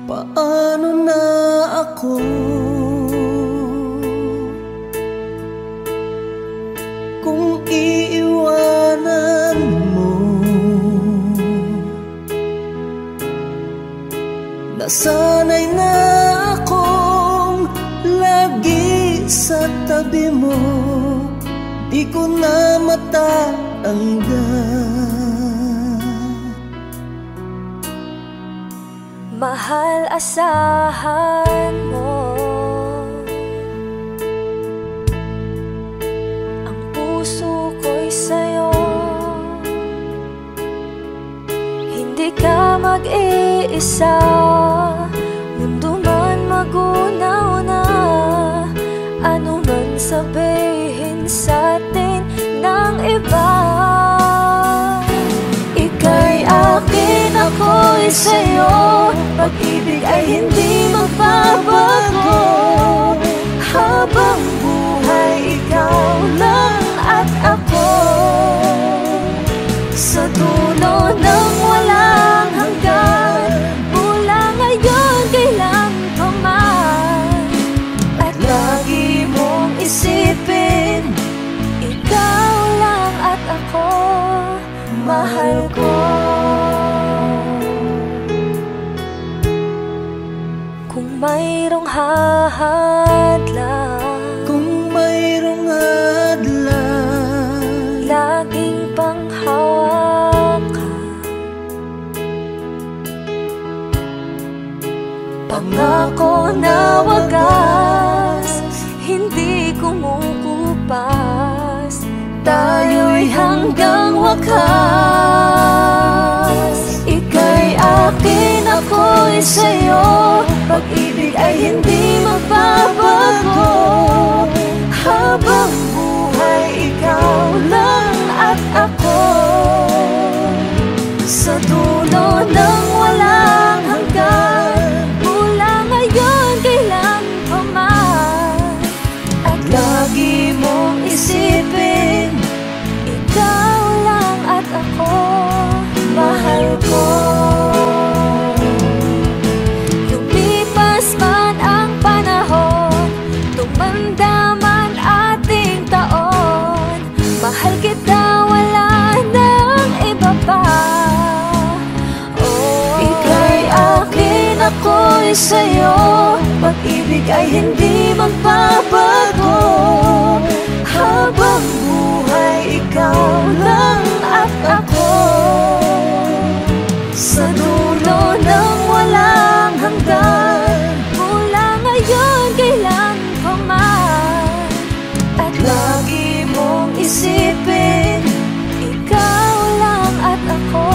Paano na ako kung iiwanan mo? Nasanay na akong lagi sa tabi mo, di ko na matatanggal. Mahal, asahan mo ang puso ko'y sa'yo. Hindi ka mag-iisa, mundo man magunaw na. Ano man sabihin sa'tin ng iba, ika'y akin, ako'y sa'yo. Pag-ibig ay hindi magbabago. Habang buhay, ikaw lang at ako. Sa dulo ng walang hanggan, mula ngayon kailan pa man. At lagi mong isipin, ikaw lang at ako, mahal ko. Kung mayroong hadlang, kung mayroong hadlang, laging panghawakan. Pangako na wagas, hindi kumukupas. Tayo'y hanggang wakas. Ika'y akin, ako'y sa'yo. Pag-ibig ay hindi magbabago. Habang buhay, ikaw lang at ako. Sa dulo ng walang hanggan, mula ngayon kailan pa man. At lagi mong isipin, ikaw lang at ako, mahal ko. Mahal kita, wala nang iba pa. Oh, ika'y akin, ako'y sa'yo. Pag-ibig ay hindi magbabago. Habang buhay, ikaw lang at ako. Sa dulo ng walang hanggan, mula ngayon kailan pa man. At lagi mong isipin, ikaw lang at ako.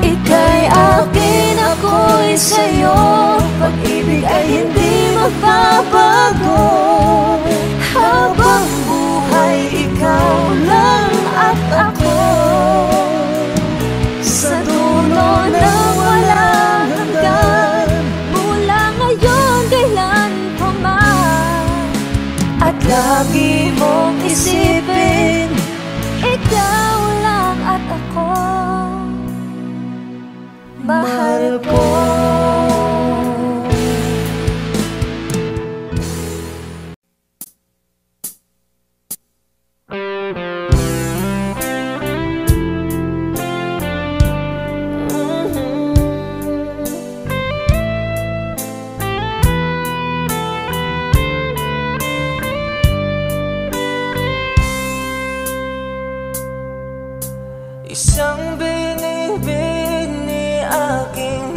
Ika'y akin, ako'y sa'yo. Pag-ibig ay hindi magbabago. Habang buhay, ikaw lang at ako. Sa dulo ng walang hanggan, mula ngayon kailan pa man. At lagi mong isipin, ikaw lang at ako, mahal ko. Isang bini-bini aking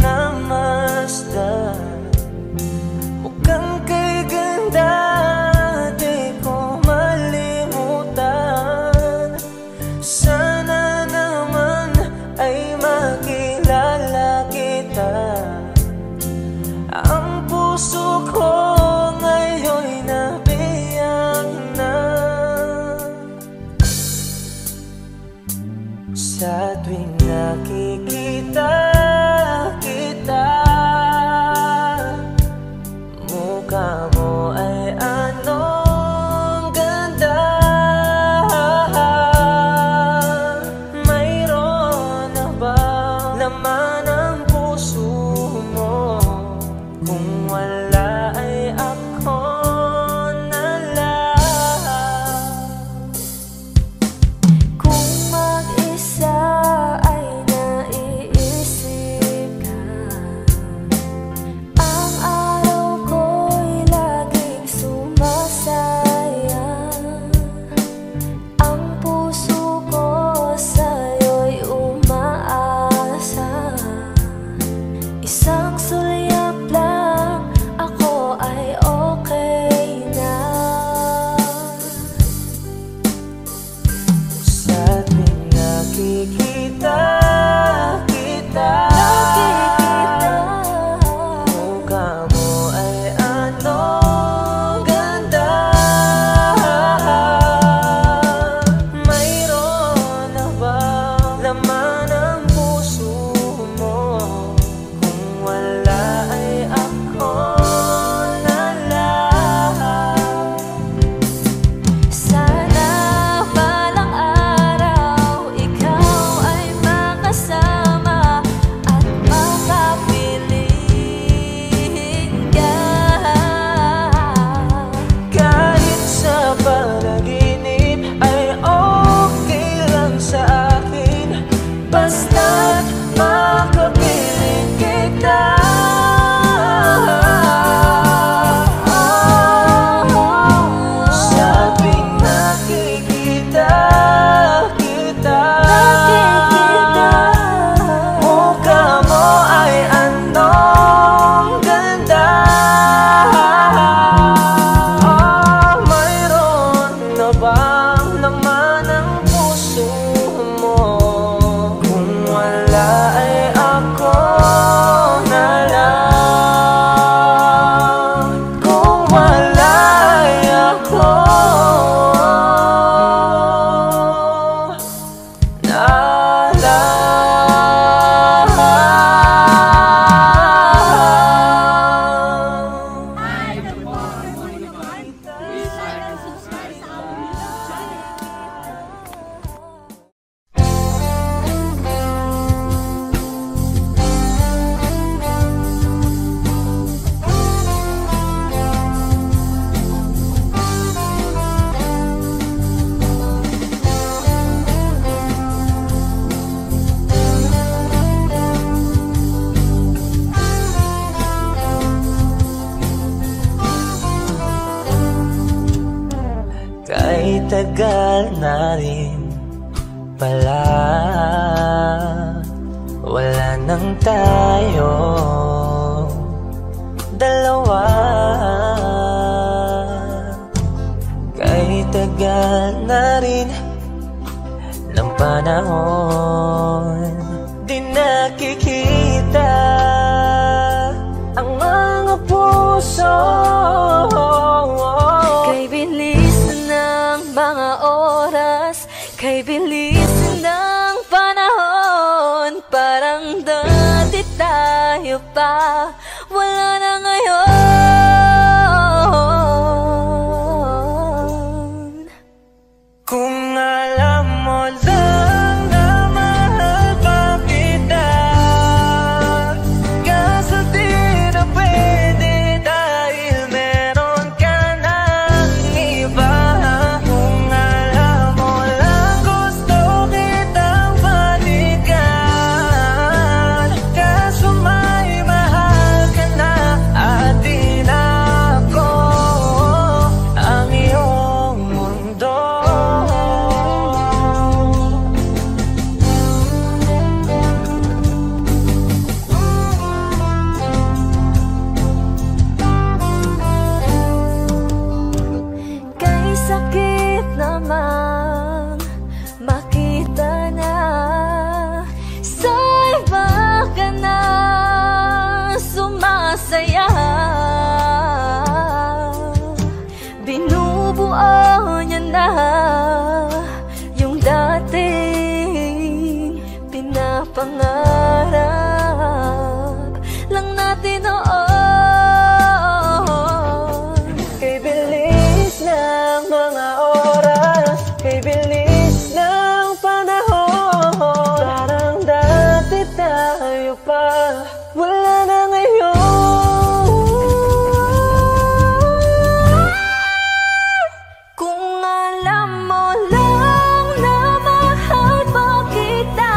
isang sulyap lang, ako ay okay na. Sa tuwing nakikita kita, mukha mo ay anong ganda. Mayroon na bang laman ang puso mo? Kung wala ay ako na lang. Sana balang araw ikaw ay makasama at makapiling ka. Kahit sa panaginip ay okay lang sa akin, basta't makapiling kita. Sa tuwing nakikita kita, mukha mo ay anong ganda. Mayroon na bang laman ang puso mo? Kung wala ay ako na lang. Kung wala ay ako na kahit tagal na rin pala, wala nang tayo dalawa. Kahit tagal na rin ng panahon, di nakikita ang mga puso. Kay bilis ng mga oras, kay bilis ng panahon, parang dati tayo pa, wala na ngayon. Kung alam mo lang na mahal pa kita, kaso di na pwede dahil meron ka ng iba. Kung alam mo lang gusto kitang balikan, kaso may mahal ka na at di na ako ang iyong mundo. Kay sakit namang makita na sa iba ka na sumasaya. Binubuo niya na yung dating pinapangarap lang natin noon. Kay bilis ng mga oras, kay bilis ng panahon, parang dati tayo pa, wala na ngayon. Kung alam mo lang na mahal pa kita,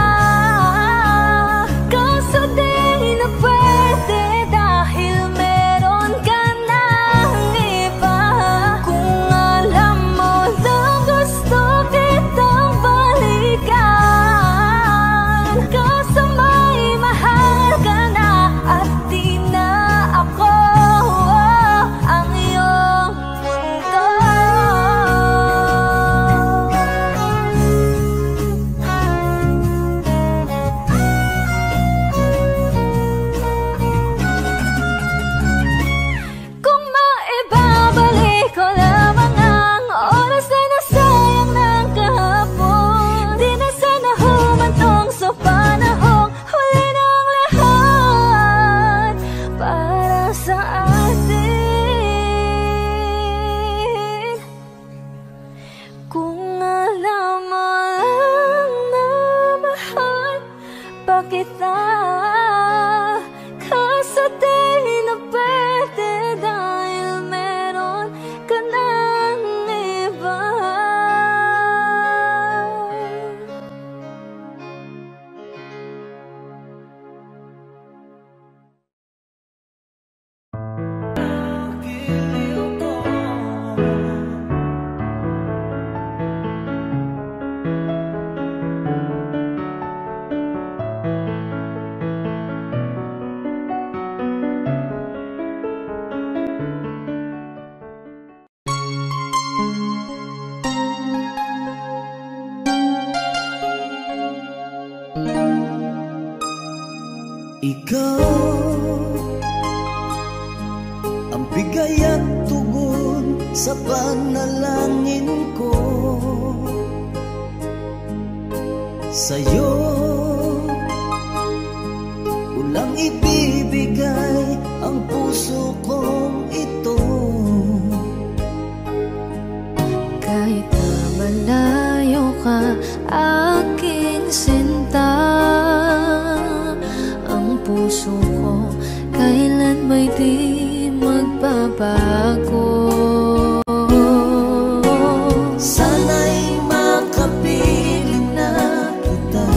kaso di na pwede dahil meron ka ng iba. Kung alam mo lang gusto kitang balikan, kaso may mahal ka na Ikaw ang bigay at tugon sa panalangin ko. Sa'yo ulang ibibigay ang puso kong ito. Kahit na malayo ka, aking sinta, ang puso ko kailan may di magbabago. Sana'y makapiling na kita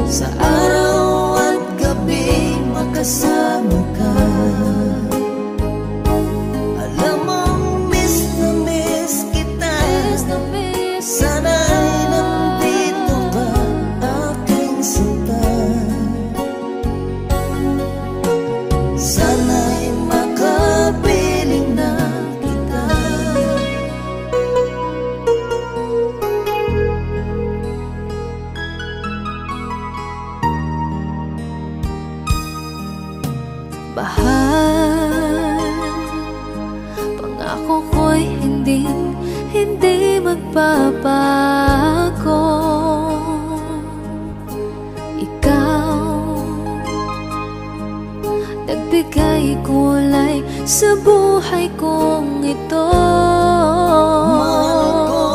sa araw at gabi, makasama ka. Alam mong miss na miss kita. Sana'y nandito ka, aking sinta. Sana'y makapiling na kita. Bahal, pangako ko'y hindi magbabago. Ikaw, nagbigay kulay sa buhay kong ito. Mahal ko,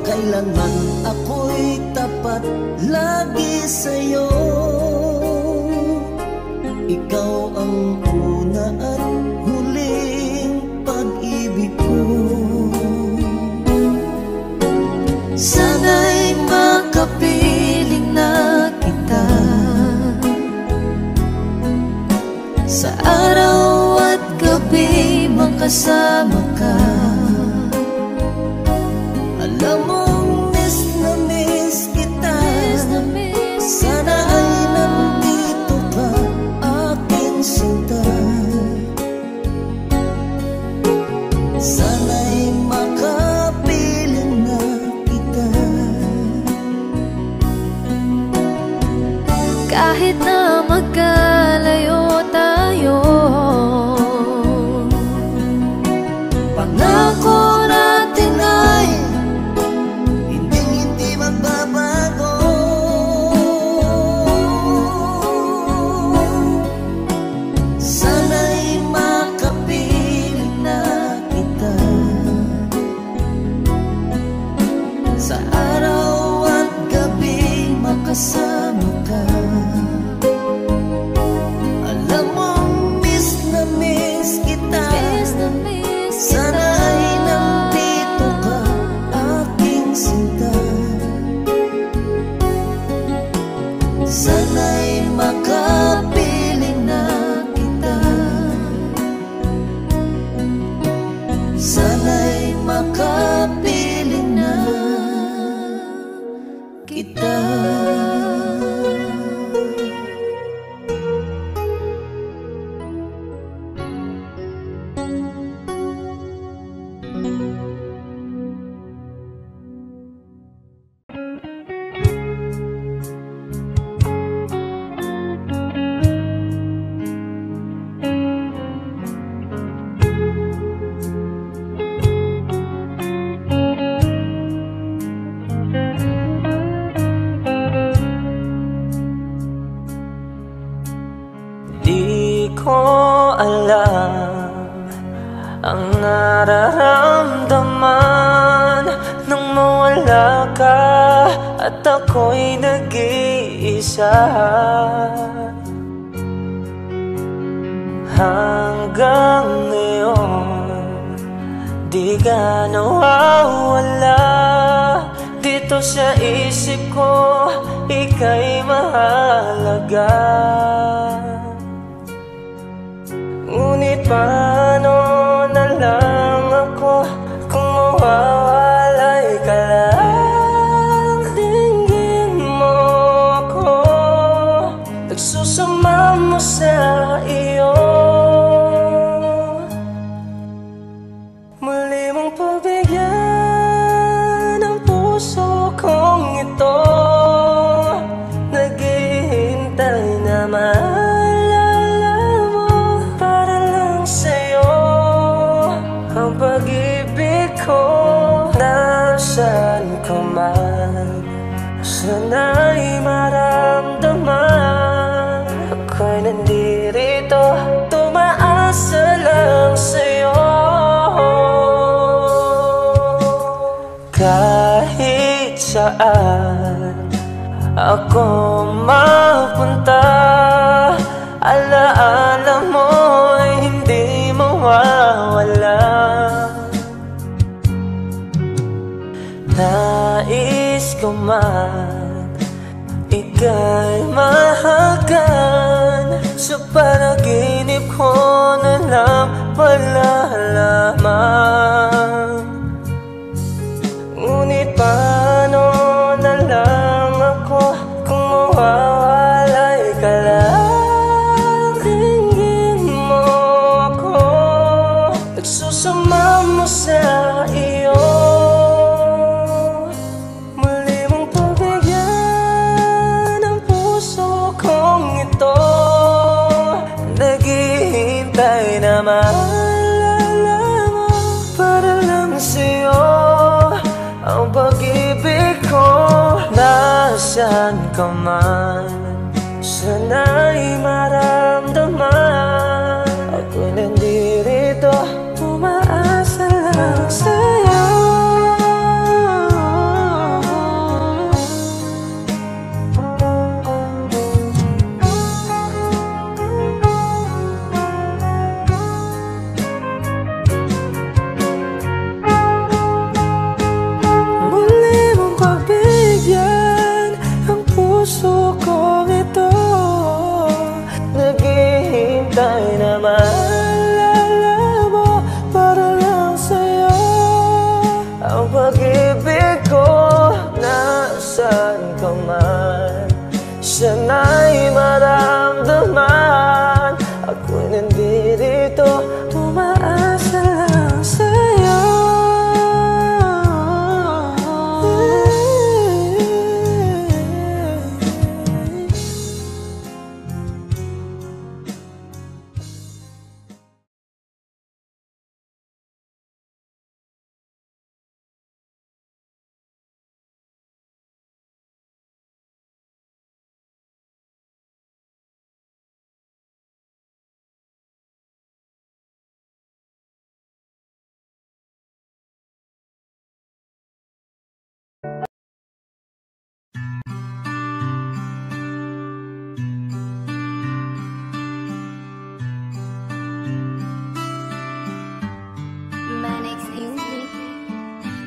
kailanman ako'y tapat lagi sa'yo. Ikaw ang una at huling pag-ibig ko. Sana'y makapiling na kita sa araw at gabi, makasama ka. Alam mong miss na miss kita. Sana ay nandito ka, aking sinta. Sana'y makapiling na kita. Kahit na magkalayo tayo, Pangako natin ay hindi magbabago. Sana'y makapiling na kita sa araw at gabi, makasama ka. Alam mong miss na miss kita. Sana'y nandito ka, aking sinta. Sana'y makapiling na kita. Sana'y makapiling na kita. Di ko alam ang nararamdaman nang mawala ka at ako'y nag-iisa. Hanggang ngayon di ka nawawala dito sa isip ko, ika'y mahalaga. Ngunit paano na lang ako kung mawawalay ka lang? Tingin mo ako, nagsusama mo sa iyo. Muli mong pagbigyan ang puso kong ito. Sana'y maramdaman ako'y nandirito, tumaasa lang sa'yo. Kahit saan ako mapunta, alaala mo'y hindi mawawala. Nais ko man ika'y mahagan, sa panaginip ko na lang malalaman. Ngunit paano na lang ako kung mawawalay ka lang? Tingin mo ako, nagsusama mo sa iyo. Muli mong pagbigyan ang puso kong ito, naghihintay na maalala mo para lang sa'yo. Ang pag-ibig ko, nasaan ka man, sana'y maramdaman ako'y nandirito, umaasa lang sa'yo. Puso kong ito, naghihintay na maalala mo para lang sa'yo. Ang pag-ibig ko, nasaan ka man, sana'y maramdaman ako'y nandirito, tumaasa lang sa'yo.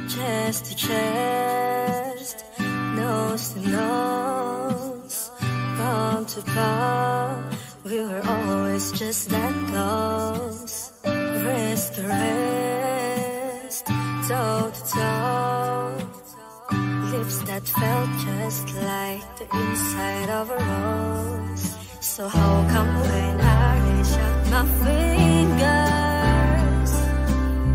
Chest to chest, nose to nose, palm to palm, we were always just that close. Wrist to wrist, toe to toe, lips that felt just like the inside of a rose. So how come when I reach out my fingers,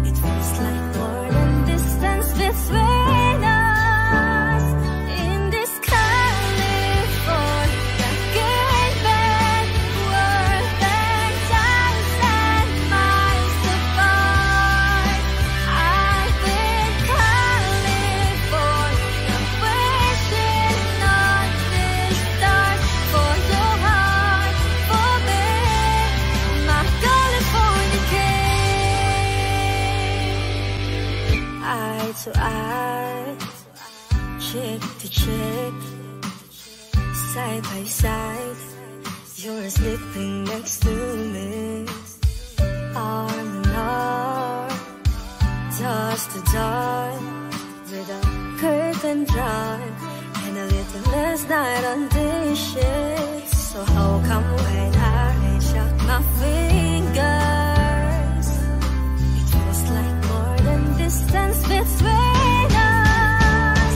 it feels like more than distance between us in this California given world and times and miles apart. I've been California wishing on this stars for your heart, for me, my California king. Eye to eye, cheek to cheek, side by side, you're sleeping next to me. Arm in arm, dusk to dawn, with a curtain drawn and a little less night on dishes. So how come when I reach out my fingers, it feels like more than distance between us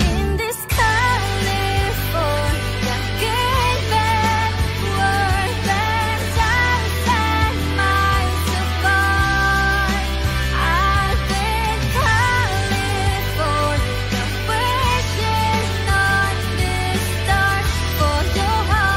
in this California given world and times and miles apart. I've been California wishing on this stars for your heart.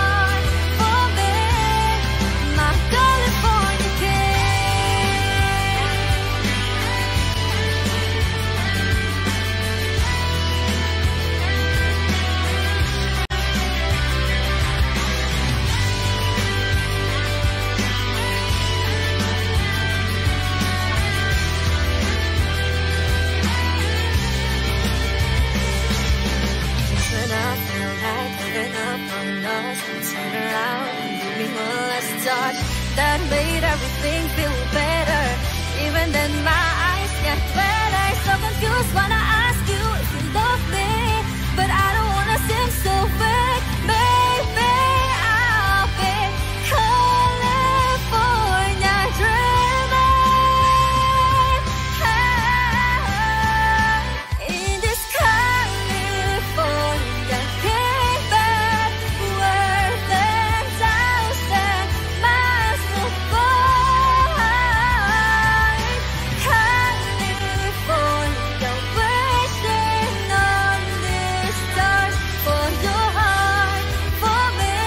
touch that made everything feel better. Even then my eyes get wetter. So confused when I ask you if you love me, but I don't wanna seem so fake. Maybe I'll be California dreaming in this California kingdom where 10,000 miles apart. California, wishing on these stars for your heart, for me,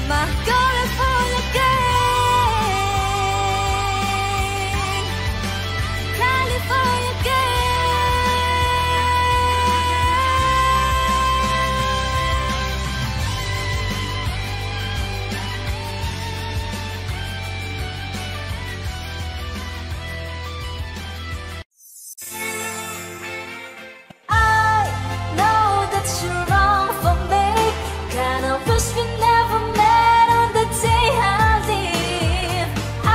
my California king, California king. I know that you're wrong for me. Kinda wish we never met on the day I leave. I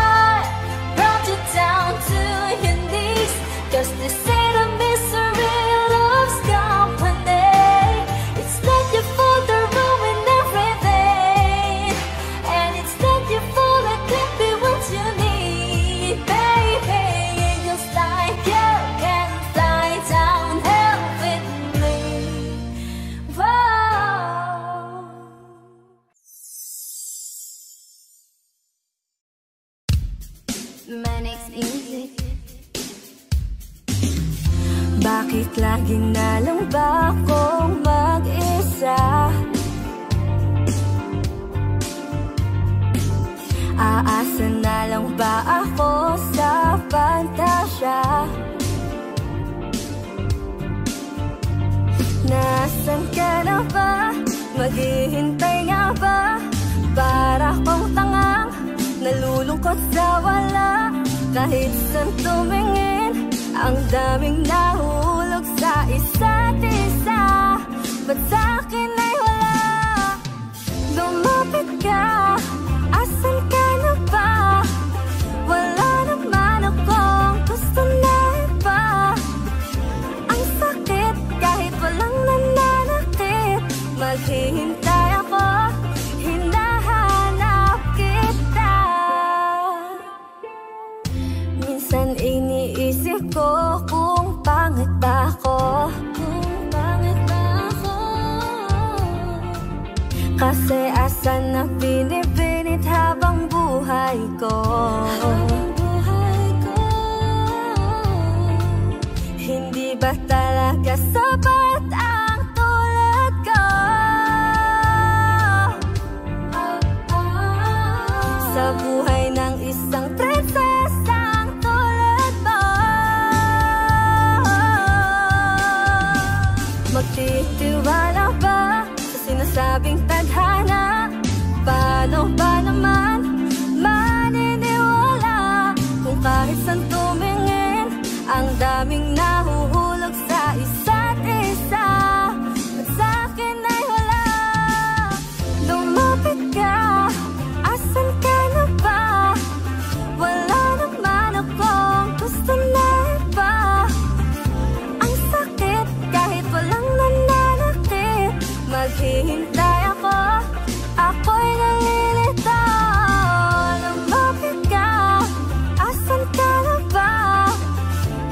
brought you down to your knees, 'cause they say the misery loves company. It's not your fault to ruin everything, and it's not your fault I can't be what you need, baby. Just like you can fly down hell with me. Whoa. Manix Music. Bakit lagi na lang ba akong mag-isa? Aasa na lang ba ako sa pantasya? Nasaan ka na ba? Maghihintay nga ba? Para kong tangang nalulungkot sa wala. Kahit saan tumingin, ang daming nahulog sa isa't isa. Ba't sa'kin ay wala? Lumapit ka, asan ka na ba? Wala naman akong gusto na iba. Ang sakit kahit walang nananakit. Maghihintay ako, hinahanap kita. Minsan iniisip ko kung pangit ba ako, kasi asan na binibinit habang buhay ko. Hindi ba talaga sapat ang tulad ko? Sa buhay ng isang prinsesang tulad mo, magtitiwala ba sa sinasabing tadhana? Paano ba naman maniniwala kung kahit saan tumingin, ang daming nahuhulog sa isa't isa? Ba't sa'kin ay wala? Lumapit ka, asan ka na ba? Wala naman akong gusto na iba. Ang sakit kahit walang nananakit. Maghihintay ako, ako'y nalilito. Lumapit ka, asan ka na ba?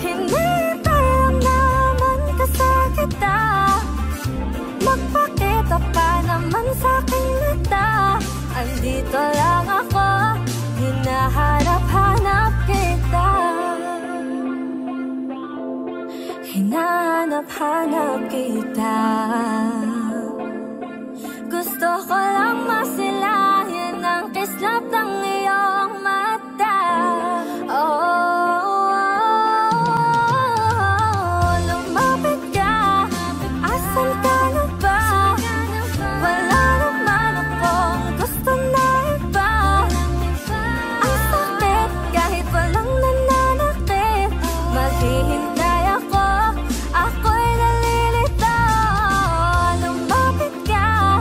Hinihintay lang naman kasakita. Magpakita pa naman sa'king mata. Andito lang ako, hinahanap-hanap kita. Hinahanap-hanap kita. Gusto ko lang masilayan ang kislap ng iyong mata. Lumapit ka, asan ka na ba? Wala naman akong gusto na iba. Ang sakit kahit walang nananakit. Maghihintay ako, ako'y nalilito. Lumapit ka,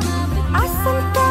asan ka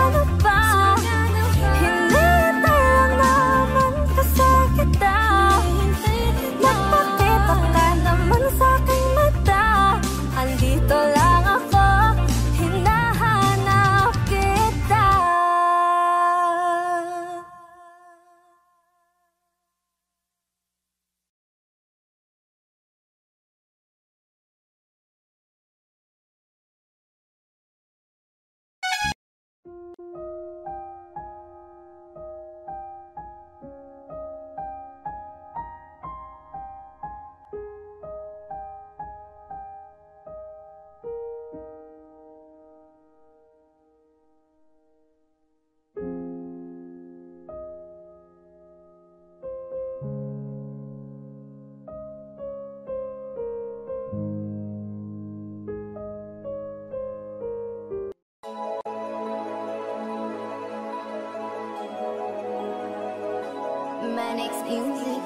Manix Music.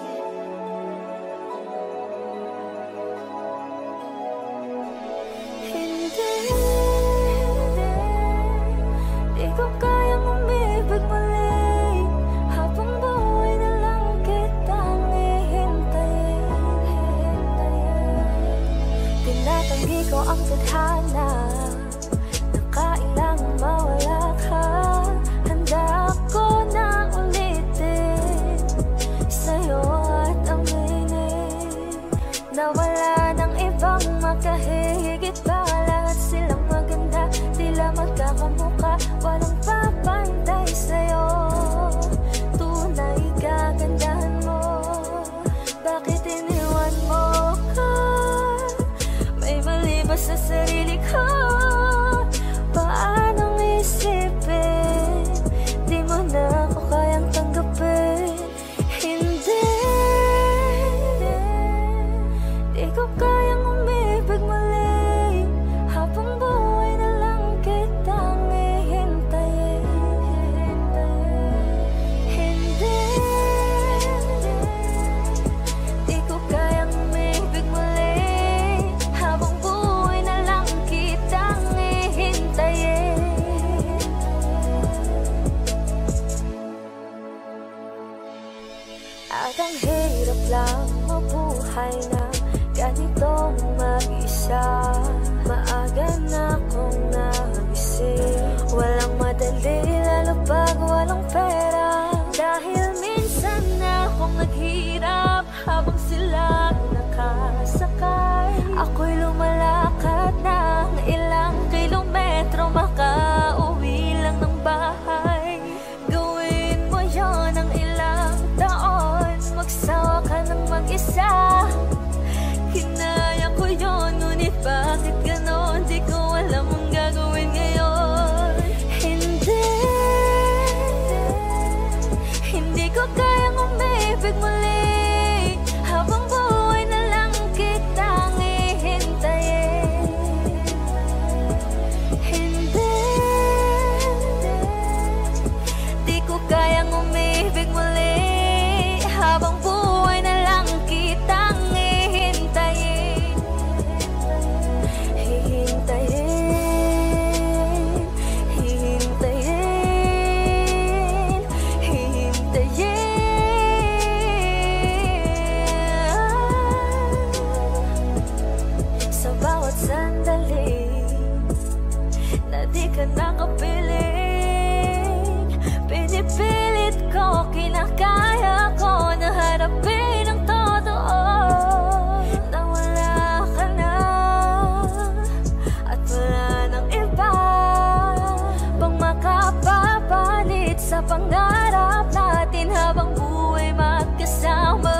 Hindi, di ko kayang umibig muli. Habang buhay na lang kitang hihintayin. Tinatanggi ko ang tadhana na kailangang mawala ka. Handa ako na ulitin sa'yo at aminin na wala ng ibang makahigit pa. Lahat silang maganda, tila magkakamuka. Walang papantay sa'yo, tunay kagandahan mo. Bakit iniwan mo ka? May mali ba sa sarili ko? Paanong isipin? Di mo na ako kayang tanggapin. Hindi, di ko kayang umibig muli. Habang buhay na lang kitang hihintayin. Hindi, di ko kayang umibig muli. Habang buhay na lang kitang hihintayin. At ang hirap lang mabuhay na ganitong mag-isa. Maaga na akong nagising. Walang madali, lalo pag walang pera. Dahil minsan na akong naghirap habang sila nakasakay. Ako'y lumalakad ng ilang kilometro, makauwi lang ng bahay. Gawin mo yon ng ilang taon, magsawa ka ng mag-isa. Kinaya ko yun, ngunit bakit ganon? Di ko alam ang gagawin ngayon. Hindi ko kayang umibig muli. Habang buhay na lang kitang hihintayin. Hindi, di ko kayang umibig muli. Habang buhay na lang kitang hihintayin. Hihintayin, hihintayin, hihintayin. Sa bawat sandali na di ka nakapiling, pinipilit ko, kinakaya ko na harapin ang totoo. Na wala ka na at wala nang iba pang makapapalit sa pangarap natin habang buhay magkasama.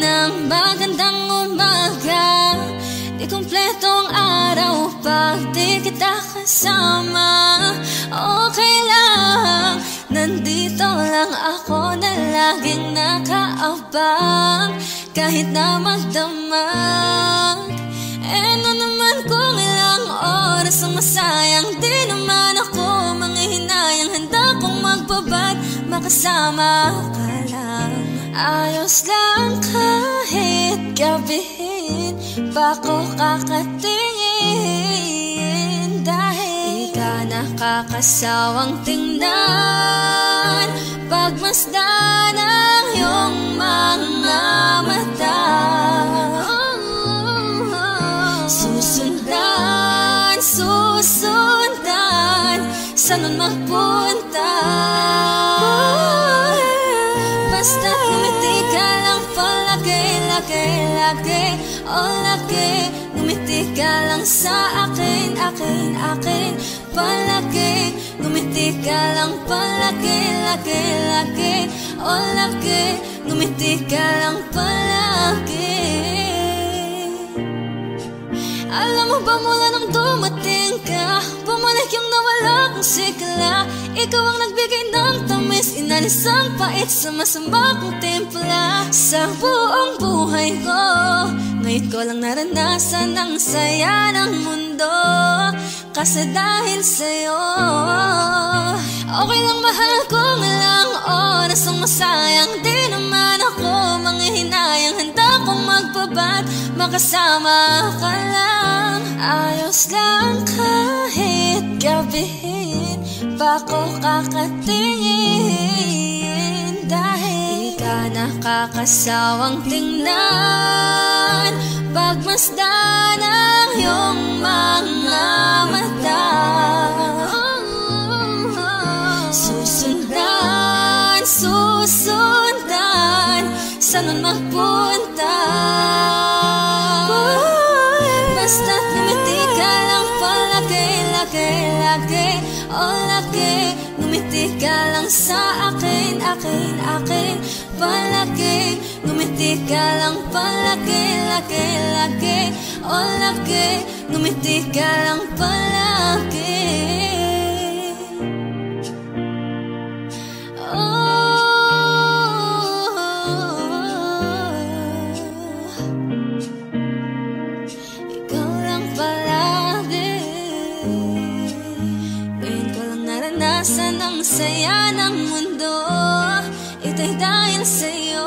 ng magandang umaga. Di kumpleto ang araw pag di kita kasama. Okay lang, nandito lang ako laging nakaabang kahit na magdamag. Ano naman kung ilang oras ang masayang, di naman ako manghihinayang. Handa kong magbabad, makasama ka lang. Ayos lang kahit gabihin pa ko kakatingin, dahil ika nakakasawang tingnan, pagmasdan ang iyong mga mata. Susundan, susundan, saan man magpunta. Basta ngumiti ka lang palagi, lagi, lagi, oh lagi. Ngumiti ka lang sa akin, akin, akin, palagi. Ngumiti ka lang palagi, lagi, lagi, oh lagi. Ngumiti ka lang palagi. Alam mo ba mula nang dumating ka, bumalik yung nawala kong sigla. Ikaw ang nagbigay ng tamis, inalis ang pait sa masama kong timpla. Sa buong buhay ko, ngayon ko lang naranasan ang saya ng mundo, kasi dahil sa'yo. Okay lang mahal kung ilang oras ang masayang, di naman ako manghihinayang. Handa kong magbabat, makasama ka lang. Ayos lang kahit gabihin pa ko kakatingin, dahil ika nakakasawang tingnan, pagmasdan ang iyong mga mata. Susundan, susundan, saan man magpunta. Basta't ngumiti ka lang palagi, lagi, lagi, oh lagi. Ngumiti ka lang sa akin, akin, akin, palagi. Ngumiti ka lang palagi, lagi, lagi, oh lagi. Ngumiti ka lang palagi. Naranasan ang saya ng mundo, ito'y dahil sa'yo.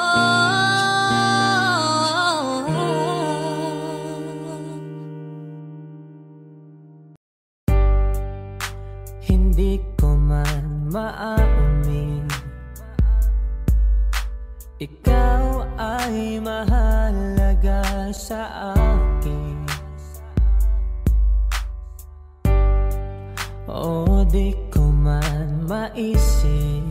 Hindi ko man maaamin, ikaw ay mahalaga sa akin. O di ko man maisip,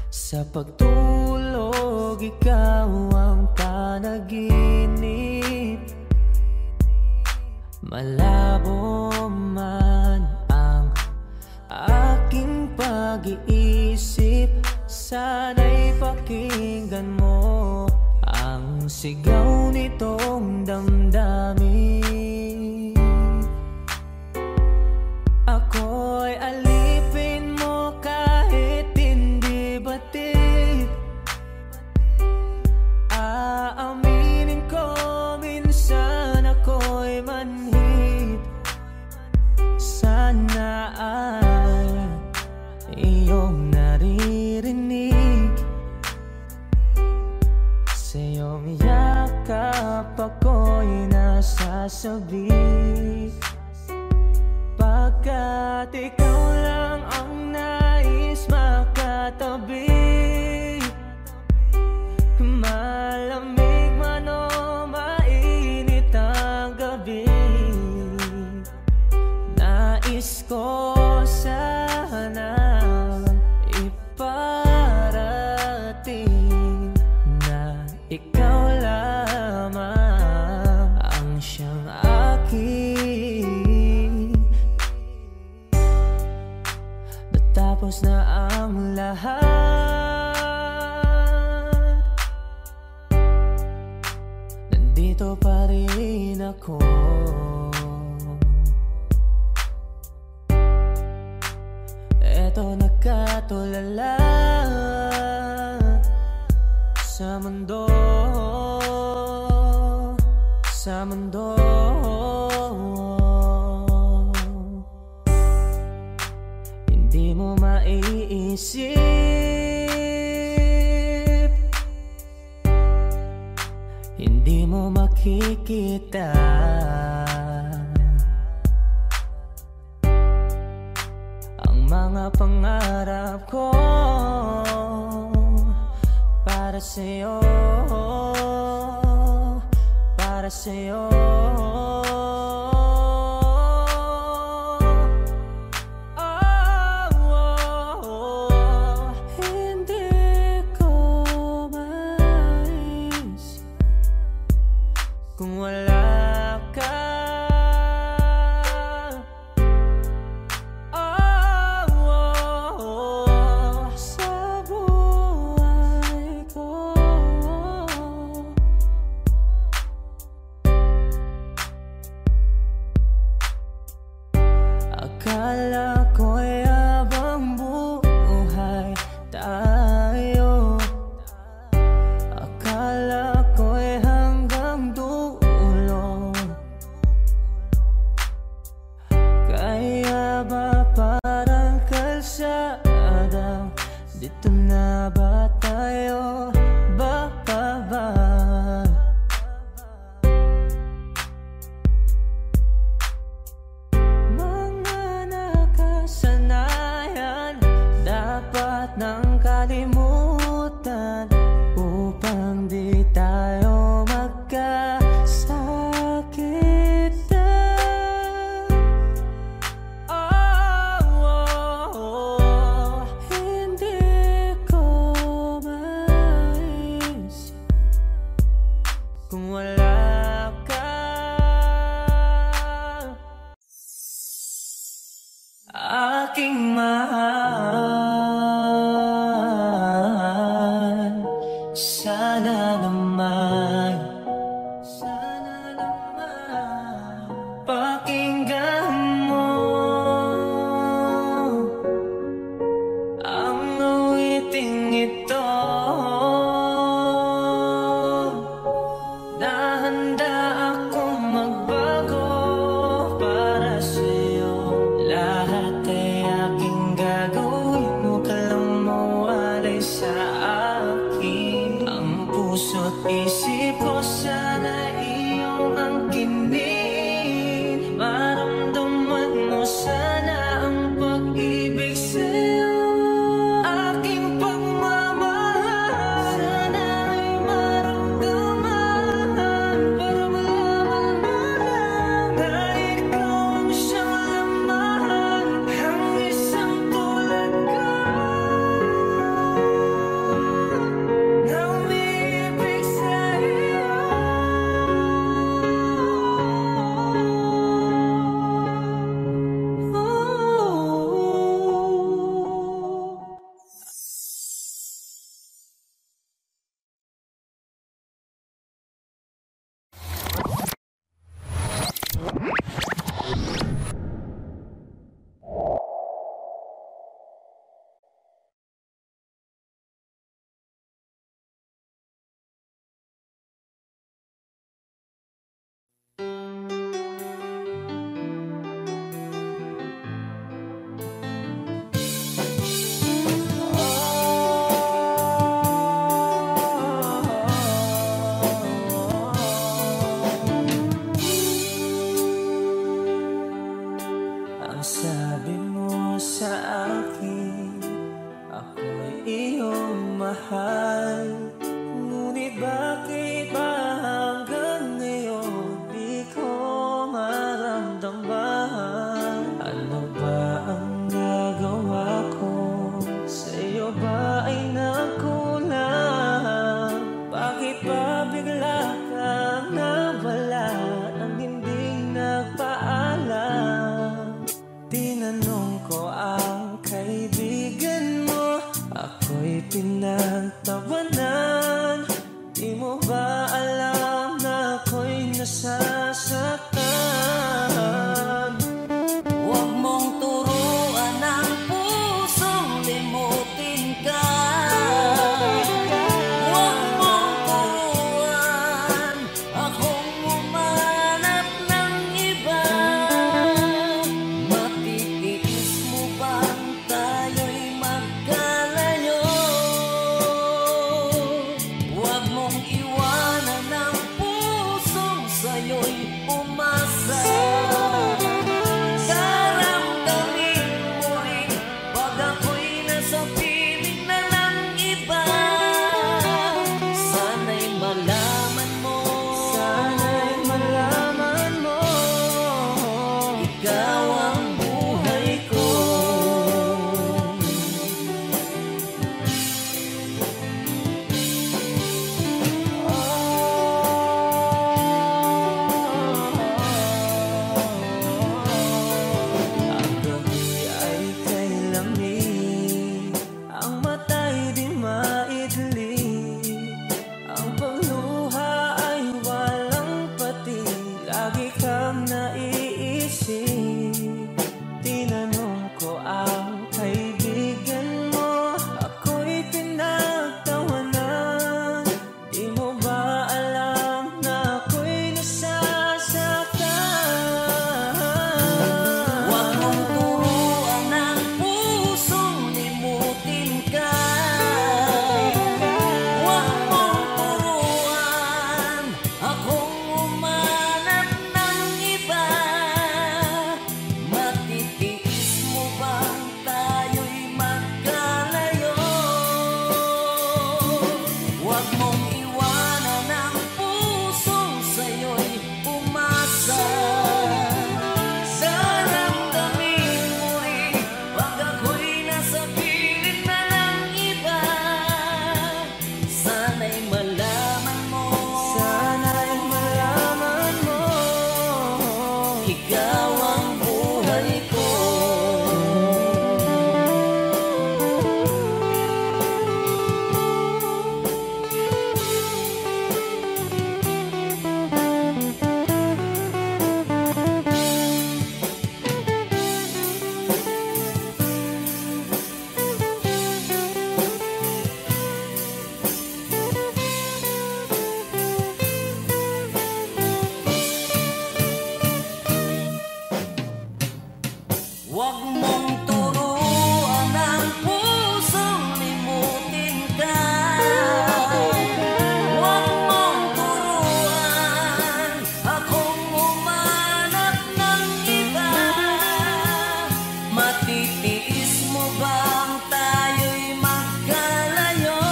sa pagtulog ikaw ang panaginip. Malabo man ang aking pag-iisip, sana'y pakinggan mo ang sigaw nitong damdamin. Ako'y alipin mo kahit hindi batid. Aaminin ko minsan ako'y manhid. Sana ay iyong naririnig. Sa iyong yakap ako'y nasasabik, pagkat ikaw lang ang nais makatabi. Malamig man o mainit ang gabi, nais ko sana iparating na ikaw lamang ang siyang akin. Natapos na ang lahat, nandito pa rin ako. Eto nagkatulala, sa mundo, sa mundo. Hindi mo maiisip, hindi mo makikita ang mga pangarap ko para sa'yo, para sa'yo. Hindi ko mais kung wala ka. Sa buhay ko. Akala ko'y habang buhay tayo, akala ko'y hanggang dulo. Kaya ba parang kalsada, dito na ba tayo bababa? Mga nakasanayan dapat nang kalimutan upang di tayo magkasakitan. Hindi ko mais kung wala ka. Aking mahal, sana naman, sana naman pakinggan mo ang awiting ito. Nahanda akong magbago para sa'yo. Lahat ay aking gagawin, huwag ka lang mawalay sa akin. Ang puso't isip ko sana iyong angkinin. Maramdaman mo sana ang pag-ibig sa'yo. Aking pagmamahal sana ay maramdaman, para malaman mo lang na ikaw ang siyang laman, ang isang tulad ko na umiibig sa'yo. Ang sabi mo sa akin, ako'y iyong mahal. Ngunit bakit ba hanggang ngayon di ko maramdaman? Ano ba ang nagawa ko? Sa'yo ba ay nakulang? Bakit ba bigla kang nawala nang hindi nagpaalam? Tinanong ko ang kaibigan mo, ako'y pinagtawanan. Di mo ba alam na ako'y nasasaktan? Huwag mong turuan ang pusong limutin ka. Huwag mong Matitiis mo bang tayo'y magkalayo?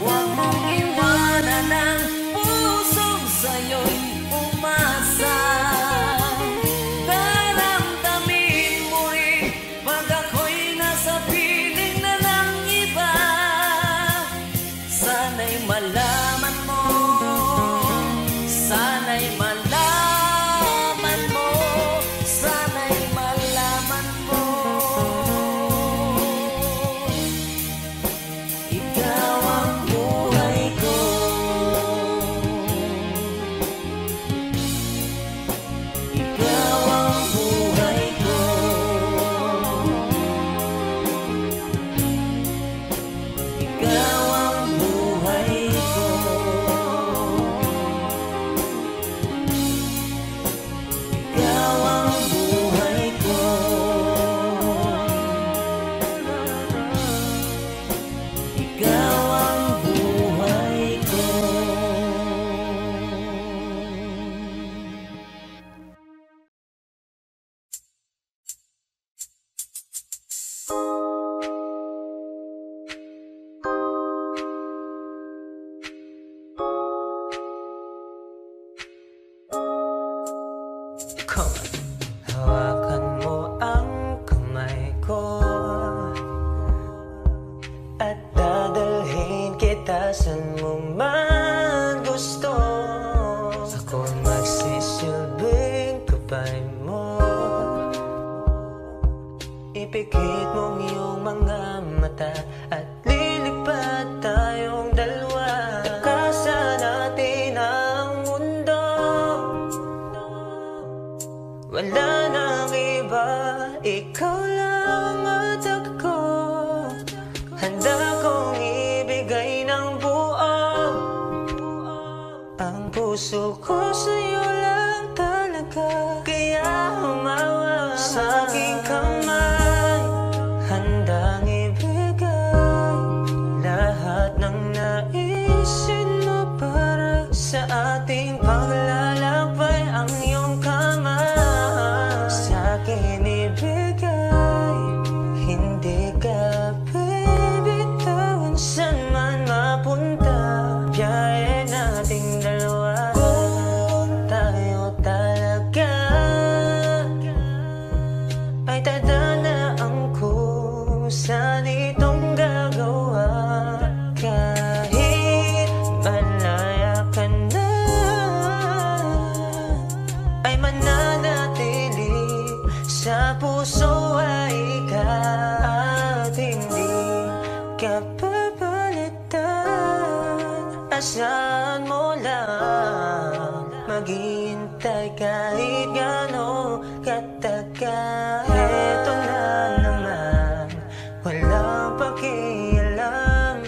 Huwag mong iwanan ang pusong sa'yo'y umasa. Daramdamin mo rin pag ako'y nasa piling na ng iba. Sana'y malaman mo, sana'y malaman mo, sana'y malaman mo. Ikaw ang buhay ko. Ikaw ang buhay ko. Ikaw ang buhay ko. Ikaw ang buhay ko. Ikaw ang buhay ko. Come on. Hawakan mo ang kamay ko at dadalhin kita saan mo man gusto. Ako'y magsisilbing gabay mo. Ipikit mong iyong mga mata at lilipad tayong dalawa. Takasan natin ang mundo. Wala nang iba, ikaw lang at ako. Handa kong ibigay ng buo ang puso ko sa'yo lang talaga. Kaya humawa sa aking kamay, handang ibigay lahat ng naisin mo para sa ating paglalakbay. Ang iyong kamay sa akin ibigay, hindi ka bibitawan. Saan man mapunta, biyahe nating dalawa. Kung tayo talaga ay tadana ang kusa nitong gagawa. Kahit malaya ka na, ay mananatili sa puso ay ikaw at hindi ka papalitan. Asahan mo lang maghihintay kahit gano'n katagal. Eto na naman, walang pakialam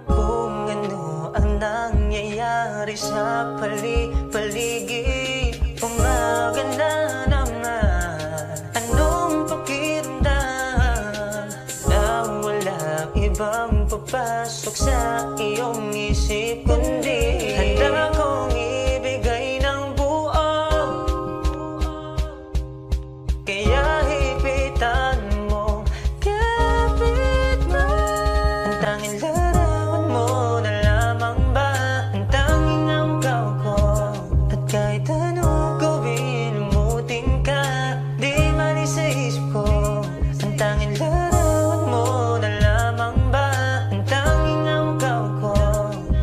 kung ano ang nangyayari sa paligid. Umaga na naman, anong pakiramdam na walang ibang papasok sa iyong isip kundi handa kong ibigay ng buo. Kaya hipitan mo, kapit mo. Ang tanging larawan mo na lamang ba ang tanging angkaw ko? At kahit ano gawin, umutin ka, di mali sa isip ko. Ang tanging larawan mo na lamang ba ang tanging angkaw ko?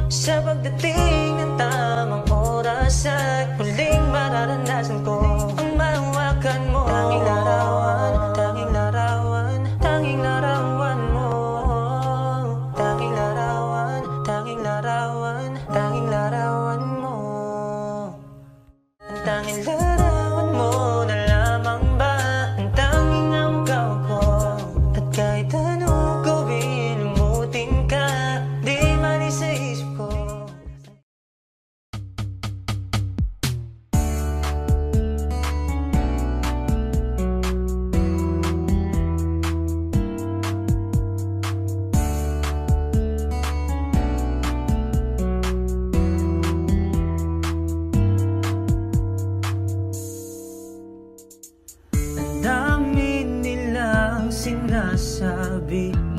Sa pagdating ng tamang oras at muling mararanasan ko ang mahawakan mo. Tanging larawan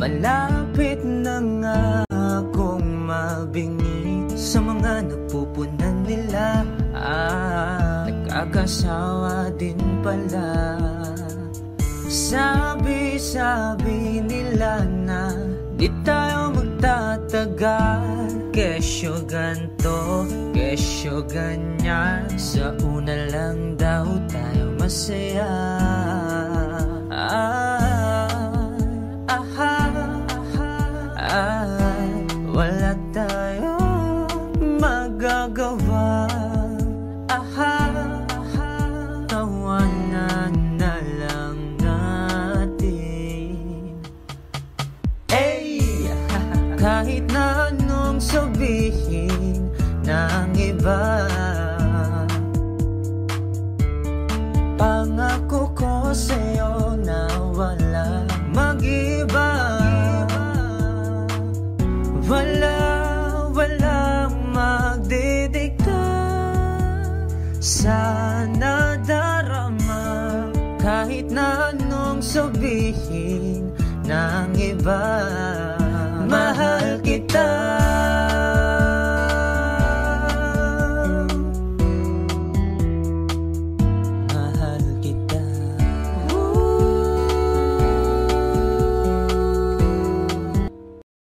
Malapit na nga akong mabingi sa mga nagpupunan nila. Nagkakasawa din pala. Sabi nila na di tayo magtatagal. Kesyo ganto, kesyo ganyan. Sa una lang daw tayo masaya. Wala tayong magagawa. Tawanan na lang natin. Hey! Kahit na anong sabihin ng iba, pangako ko sa'yo na wala mag-iba. Walang magdidikta sana darama. Kahit na anong sabihin ng iba, mahal kita.